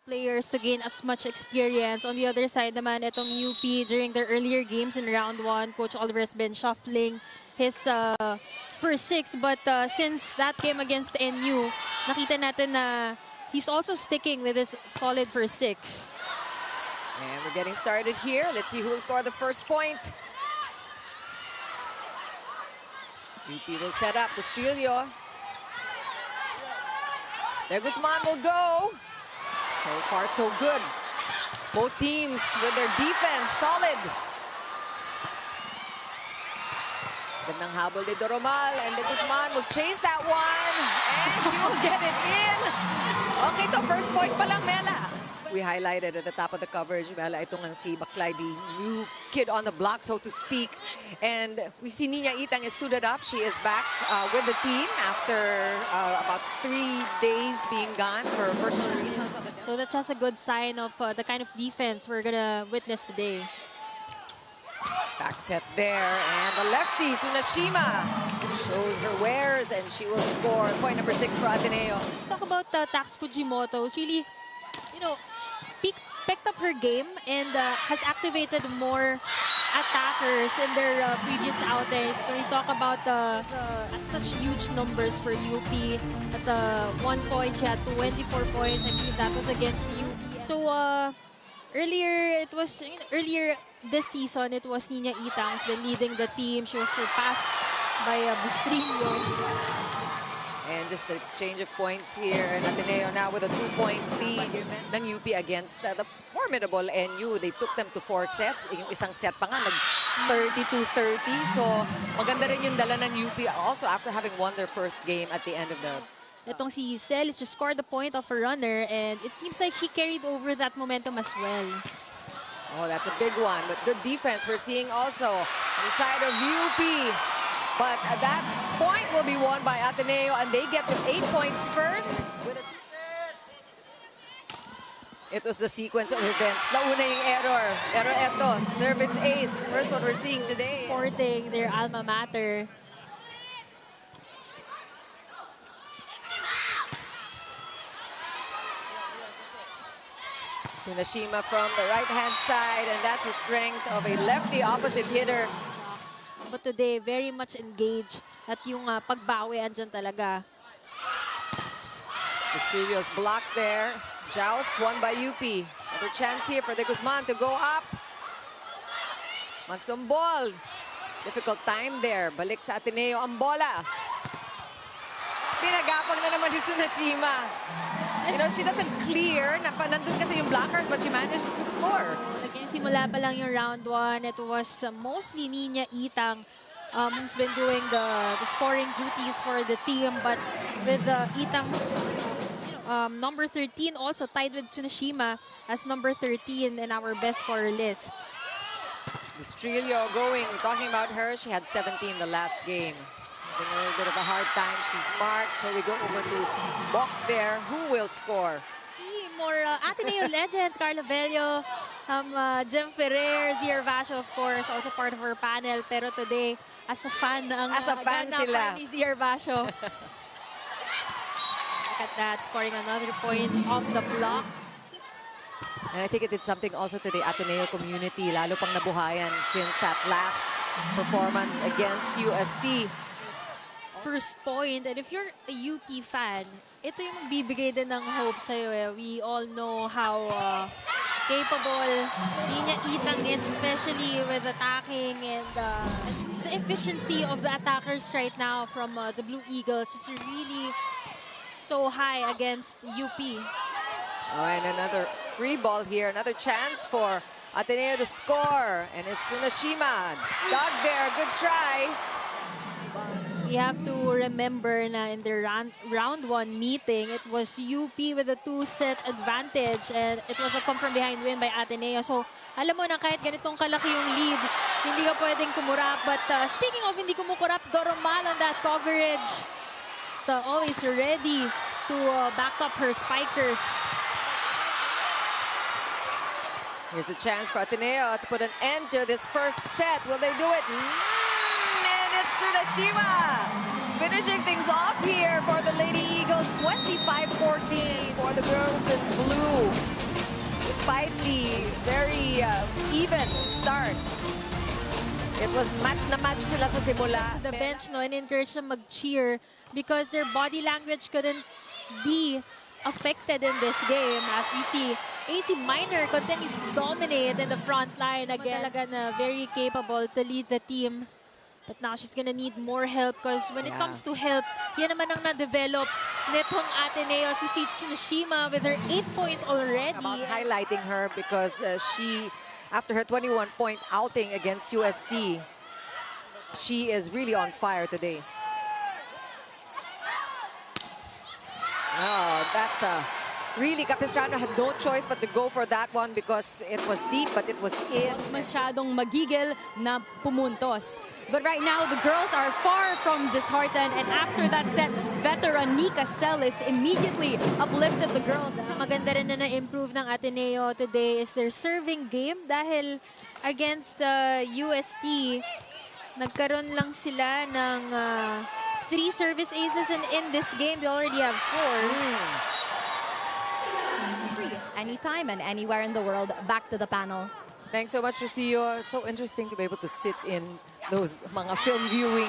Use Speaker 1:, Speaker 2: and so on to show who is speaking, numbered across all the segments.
Speaker 1: players to gain as much experience. On the other side naman, itong UP during their earlier games in round 1, Coach Oliver has been shuffling his first 6. But since that game against NU, nakita natin na he's also sticking with his solid first 6.
Speaker 2: And we're getting started here. Let's see who will score the first point. UP will set up Bustillo. De Guzman will go. So far, so good. Both teams with their defense solid. Gandang habol ni Doromal, and De Guzman will chase that one. And she will get it in. Okay, to first point pa lang, Mela. We highlighted at the top of the coverage, Mela, itong ang si Baklay, the new kid on the block, so to speak. And we see Nina Itang is suited up. She is back with the team after about 3 days being gone for personal reasons.
Speaker 1: So that's just a good sign of the kind of defense we're gonna witness today.
Speaker 2: Back set there, and the lefty, Tsunashima, shows her wares, and she will score point number 6 for Ateneo.
Speaker 1: Let's talk about Tax Fujimoto. It's really, you know, picked up her game and has activated more attackers in their previous outings. So we talk about such huge numbers for UP. At 1 point, she had 24 points. I believe that was against UP. So earlier this season, it was Nina Itang who's been leading the team. She was surpassed by Bustillo.
Speaker 2: And just the exchange of points here. And Ateneo now with a 2-point lead ng UP against the formidable NU. They took them to 4 sets. Yung isang set pa nga, nag-32-30. So maganda rin yung dala ng UP also after having won their first game at the end of the...
Speaker 1: Itong si Geezel just scored the point of a runner, and it seems like he carried over that momentum as well.
Speaker 2: Oh, that's a big one. But good defense we're seeing also on the side of UP. But that point will be won by Ateneo, and they get to 8 points first. It was the sequence of events. Nauna yung error. Pero eto, service ace. First one we're seeing today.
Speaker 1: Supporting their alma mater.
Speaker 2: Tsunashima from the right-hand side, and that's the strength of a lefty opposite hitter.
Speaker 1: But today, very much engaged at yung pagbawi andyan talaga.
Speaker 2: Bustillo's blocked there. Joust won by UP. Another chance here for De Guzman to go up. Magsumbol. Difficult time there. Balik sa Ateneo ang bola. Pinagapang na naman ni Tsunashima. You know, she doesn't clear. Nandun kasi yung blockers, but she manages to score.
Speaker 1: Nagsisimula pa lang yung round 1. It was mostly Nina Itang who's been doing the scoring duties for the team. But with Itang's number 13 also tied with Tsunashima as number 13 in our best scorer list.
Speaker 2: Bustillo going. We're talking about her. She had 17 the last game. Having a little bit of a hard time. She's marked, so we go over to Bok there. Who will score?
Speaker 1: See more Ateneo legends, Carla Bello, Jem Ferrer, Zier Vasho, of course, also part of our panel. Pero today, as a fan
Speaker 2: sila
Speaker 1: ni Zier Vasho. Look at that, scoring another point off the block.
Speaker 2: And I think it did something also to the Ateneo community, lalo pang nabuhayan since that last performance against UST.
Speaker 1: First point, and if you're a UP fan, ito yung magbibigay din ng hope sa'yo. We all know how capable Nina Itang is, especially with attacking, and the efficiency of the attackers right now from the Blue Eagles is really so high against UP.
Speaker 2: Oh, and another free ball here, another chance for Ateneo to score, and it's Tsunashima. Dug there, good try.
Speaker 1: We have to remember na in the round 1 meeting, it was UP with a 2-set advantage, and it was a come-from-behind win by Ateneo. So, alam mo na kahit ganitong kalaki yung lead, hindi ka pwedeng kumurap. But speaking of hindi kumukurap, Doromal on that coverage. Just always ready to back up her spikers.
Speaker 2: Here's a chance for Ateneo to put an end to this first set. Will they do it? It's Tsunashima finishing things off here for the Lady Eagles. 25-14 for the girls in blue. despite the very even start. It was match na match sila sa simula.
Speaker 1: The bench, no, and encourage them mag-cheer because their body language couldn't be affected in this game. As we see, AC Minor continues to dominate in the front line again. Talaga na very capable to lead the team. But now she's gonna need more help because when it comes to help, yan naman ang na-develop nitong Ateneo. So we see Tsunashima with her 8-point already.
Speaker 2: About highlighting her because she, after her 21-point outing against UST, she is really on fire today. Oh, that's really, Capistrano had no choice but to go for that one because it was deep, but it was in.
Speaker 3: Masyadong magigil na pumuntos. But right now, the girls are far from disheartened. And after that set, veteran Nika Celis immediately uplifted the girls.
Speaker 1: Maganda rin na na-improve ng Ateneo today is their serving game dahil against UST, nagkaroon lang sila ng 3 service aces, and in this game, they already have 4.
Speaker 3: Anytime and anywhere in the world, back to the panel.
Speaker 2: Thanks so much, Rocio. It's so interesting to be able to sit in those mga film viewing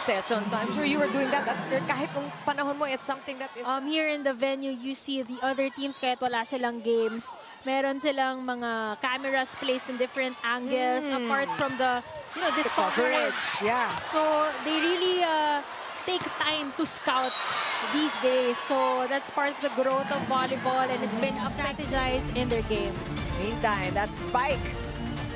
Speaker 2: sessions. So I'm sure you were doing that. Kahit nung panahon mo, it's something that is...
Speaker 1: Here in the venue, you see the other teams, kahit wala silang games, meron silang mga cameras placed in different angles, apart from the, this coverage.
Speaker 2: Yeah.
Speaker 1: So they really take time to scout these days. So that's part of the growth of volleyball, and it's been strategized in their game.
Speaker 2: Meantime, that spike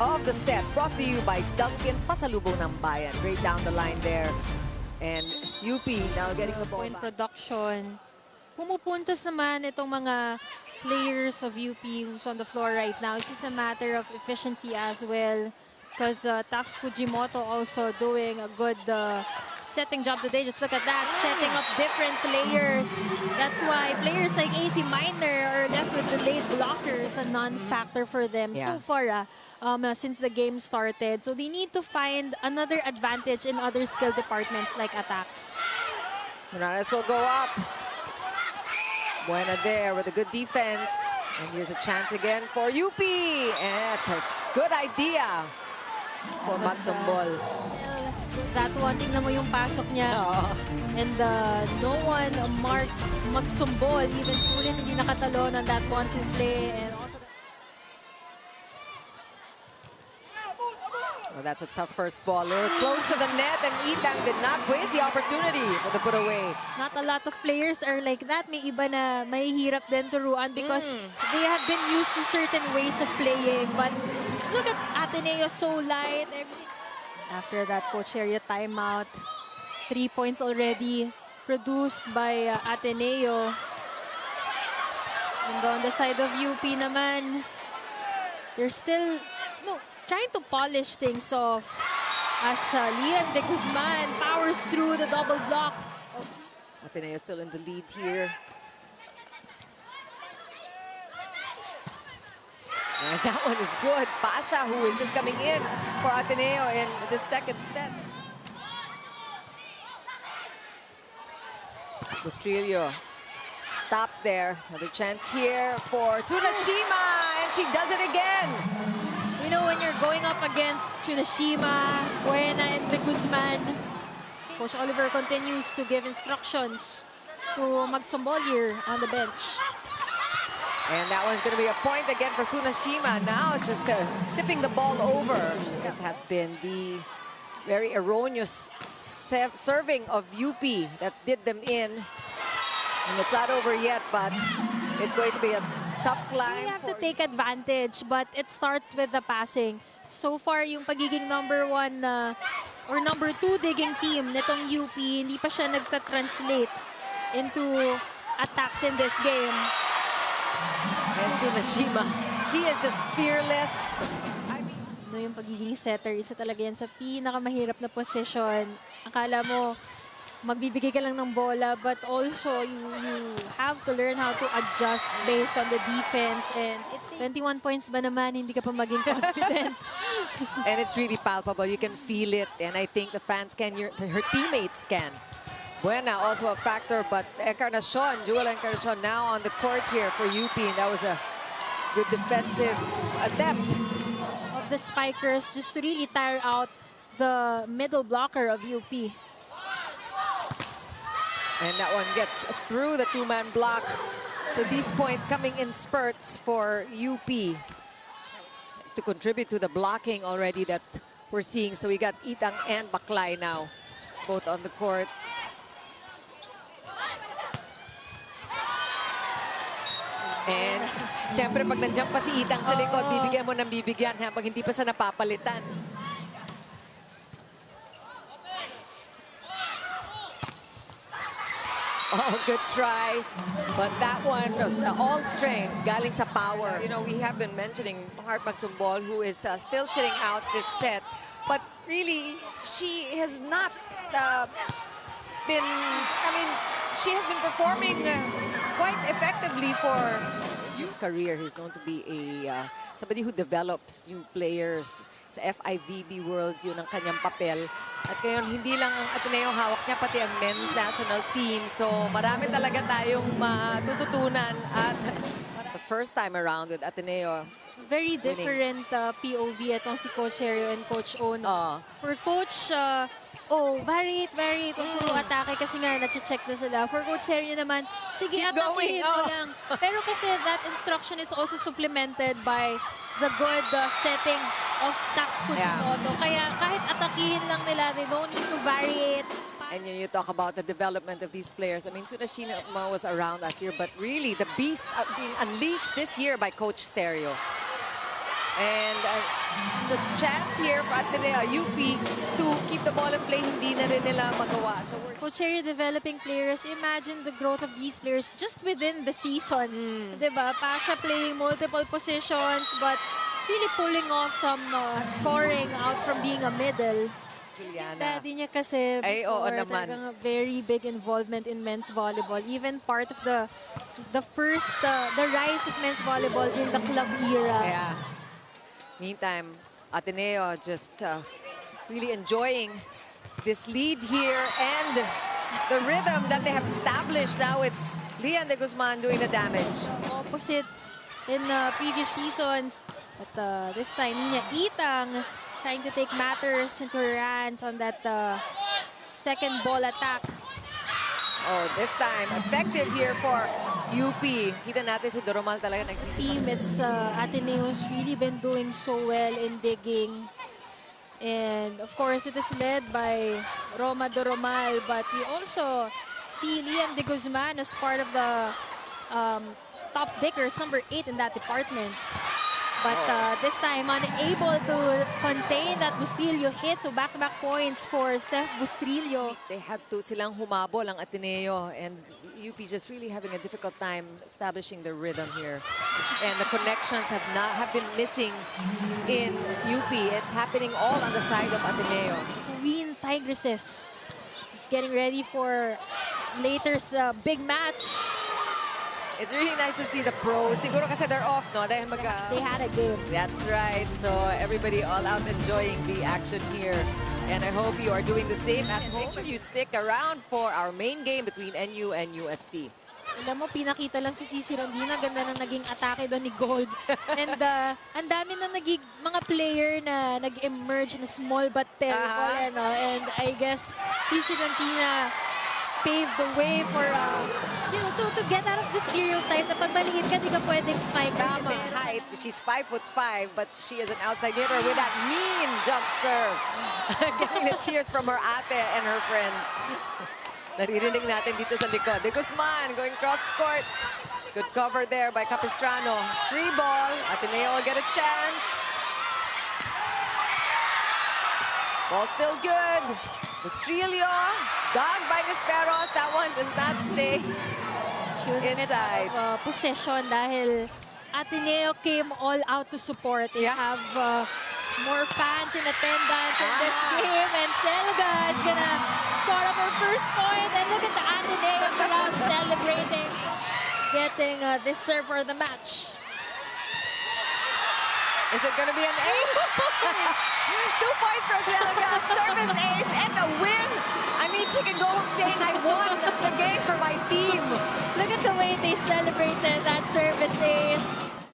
Speaker 2: of the set brought to you by Duncan Pasalubong ng Bayan. Great down the line there. And UP now getting the ball
Speaker 1: In
Speaker 2: back.
Speaker 1: production, pumupuntos naman itong mga players of UP who's on the floor right now. It's just a matter of efficiency as well. Because Tax Fujimoto also doing a good setting job today. Just look at that, setting up different players. That's why players like AC Minor are left with delayed blockers, a non-factor for them so far since the game started. So they need to find another advantage in other skill departments like attacks.
Speaker 2: Morales will go up. Buena there with a good defense. And here's a chance again for UP. And that's a good idea for Magsumbol.
Speaker 1: That one, tingnan mo yung pasok niya. And no one marked Magsumbol. Even Sulit hindi nakatalo on that 1-2 play. And also
Speaker 2: well, that's a tough first ball. A little close to the net, and Itang did not waste the opportunity for the put away.
Speaker 1: not a lot of players are like that. May iba na mahihirap din turuan because they have been used to certain ways of playing. But just look at Ateneo, so light. Everything. After that coach area timeout, 3 points already produced by Ateneo. And on the side of UP naman, they're still trying to polish things off as Lian de Guzman powers through the double block.
Speaker 2: Ateneo still in the lead here. And that one is good. Pasha, who is just coming in for Ateneo in the second set. Bustrillo stopped there. Another chance here for Tsunashima, and she does it again.
Speaker 1: You know, when you're going up against Tsunashima, Buena, and de Guzman, Coach Oliver continues to give instructions to Magsumbol here on the bench.
Speaker 2: And that one's going to be a point again for Tsunashima. Now just tipping the ball over. That has been the very erroneous serving of UP that did them in. And it's not over yet, but it's going to be a tough climb.
Speaker 1: You have to take advantage, but it starts with the passing. So far, yung pagiging number 1 or number 2 digging team nitong UP, hindi pa siya nagta-translate into attacks in this game.
Speaker 2: And Tsunashima, she is just fearless.
Speaker 1: No, yung pagiging setter, isa talaga yan sa pinakamahirap na position. Akala mo, magbibigay ka lang ng bola, but also you have to learn how to adjust based on the defense. And 21 points ba naman, hindi ka pa maging confident.
Speaker 2: And it's really palpable. You can feel it. And I think the fans can, her teammates can. Buena also a factor, but Encarnacion, Jewel Encarnacion now on the court here for UP. And that was a Good defensive attempt.
Speaker 1: Of the spikers just to really tire out the middle blocker of UP.
Speaker 2: And that one gets through the two-man block. So these points coming in spurts for UP to contribute to the blocking already that we're seeing. So we got Itang and Baklay now, both on the court. And siyempre pag nandiyan pa si Itang sa likod, bibigyan mo ng bibigyan habang hindi pa siya napapalitan. Oh, good try. But that one was all strength, galing sa power. You know, we have been mentioning Heart Magsumbol, who is still sitting out this set. But really, she has not been, I mean, she has been performing quite effectively for his career. He's known to be a somebody who develops new players. Sa FIVB Worlds, yun ang kanyang papel. At ngayon, hindi lang ang Ateneo hawak niya, pati ang men's national team. So, marami talaga tayong matututunan. At the first time around with Ateneo,
Speaker 1: very different POV itong si Coach Serio and Coach Ono. For Coach, varied. Puro atake kasi nga nache-check na sila. For Coach Serio naman, sige, atakihin mo lang. Pero kasi that instruction is also supplemented by the good setting of Tax Fujimoto. Kaya kahit atakihin lang nila, they don't need to vary it.
Speaker 2: And you talk about the development of these players. I mean, Tsunashima was around last year, but really the beast being unleashed this year by Coach Serio. And just chance here for Ateneo, UP to keep the ball in play, hindi na rin nila magawa. So
Speaker 1: Coach Serio developing players, imagine the growth of these players just within the season. Diba? Pasha playing multiple positions, but really pulling off some scoring out from being a middle.
Speaker 2: Juliana.
Speaker 1: Daddy niya kasi before, talagang a very big involvement in men's volleyball. Even part of the rise of men's volleyball during the club era.
Speaker 2: Yeah. Meantime, Ateneo just really enjoying this lead here and the rhythm that they have established. Now it's Lian de Guzman doing the damage.
Speaker 1: Opposite in previous seasons. But this time, Nina Itang trying to take matters into her hands on that second ball attack.
Speaker 2: Oh, this time, effective here for UP. Kita natin si Doromal talaga
Speaker 1: team, it's Ateneo's really been doing so well in digging. And of course, it is led by Roma Doromal, but we also see Liam de Guzman as part of the top diggers, number 8 in that department. But this time, unable to contain that Bustillo hit. So back-to-back points for Steph Bustillo.
Speaker 2: They had to silang humabol ang Ateneo, and UP just really having a difficult time establishing the rhythm here. And the connections have been missing in UP. It's happening all on the side of Ateneo.
Speaker 1: Queen Tigresses just getting ready for later's big match.
Speaker 2: It's really nice to see the pros. Siguro kasi they're off, no? They
Speaker 1: had a game.
Speaker 2: That's right. So everybody all out enjoying the action here. And I hope you are doing the same at home. Make sure you stick around for our main game between NU and UST.
Speaker 1: Alam mo, pinakita lang si Cici Rondina. Ganda na naging atake doon ni Gold. And ang dami na naging mga player na nag-emerge na small but terrible. And I guess Cici Rondina paved the way for, to get out of the stereotype na pag maliit ka, di ka pwedeng spike.
Speaker 2: Tama height. She's 5'5", but she is an outside hitter with that mean jump serve. Getting the cheers from her ate and her friends. Naririnig natin dito sa likod. De Guzman going cross court. Good cover there by Capistrano. Free ball. Ateneo will get a chance. Ball still good. Bustillo, dog by Nisperos. That one does not stay
Speaker 1: She was
Speaker 2: inside.
Speaker 1: Possession dahil Ateneo came all out to support. They have more fans in attendance in this game. And Selga is gonna score up her first point. And look at the Ateneo crowd celebrating, getting this serve for the match.
Speaker 2: Is it going to be an ace? 2 points for Selga, service ace, and a win. I mean, she can go home saying, I won the game for my team.
Speaker 1: Look at the way they celebrated that service ace.